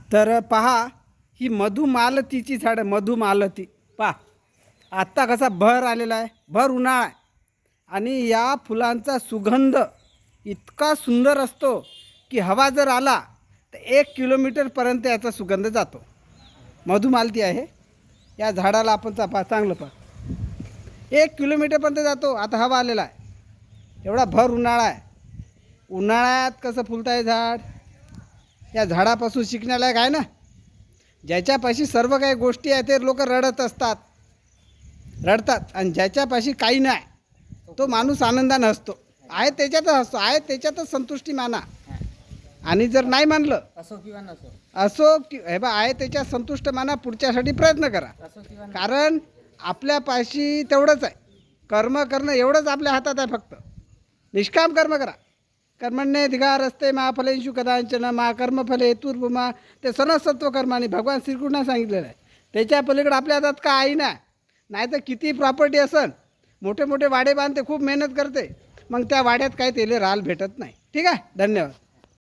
तर पहा, ही मधुमालतीची झाडं, मधुमालती पहा. आत्ता कसा भर आलेला आहे, भर उन्हाळा आहे, आणि या फुलांचा सुगंध इतका सुंदर असतो की हवा जर आला तर 1 किलोमीटरपर्यंत याचा सुगंध जातो. मधुमालती आहे या झाडाला, आपण चांगलं पहा, 1 किलोमीटरपर्यंत जातो. आता हवा आलेला आहे, एवढा भर उन्हाळा आहे. उन्हाळ्यात कसं फुलतं आहे झाड. या झाडापासून शिकण्यालायक आहे ना. ज्याच्यापाशी सर्व काही गोष्टी आहेत ते लोक रडतात, आणि ज्याच्यापाशी काही नाही तो माणूस आनंदानं हसतो. आहे त्याच्यातच हसतो, आहे त्याच्यातच संतुष्टी माना. आणि जर नाही मानलं असो किंवा नसो, असो की हे बा, आहे त्याच्यात संतुष्ट माना, पुढच्यासाठी प्रयत्न करा. असो किंवा कारण आपल्यापाशी तेवढंच आहे, कर्म करणं एवढंच आपल्या हातात आहे. फक्त निष्काम कर्म करा. कर्मण्येधिकारस्ते मा फलेषु कदाचन मा कर्मफले हेतुर्भुमा, ते सनसत्व कर्माने भगवान श्रीकृष्णाने सांगितलेलं आहे. त्याच्या पलीकडे आपल्या हातात काही नाही तर किती प्रॉपर्टी असन, मोठे मोठे वाडे बांधते, खूप मेहनत करते, मग त्या वाड्यात काही तेले राहायला भेटत नाही. ठीक आहे, धन्यवाद.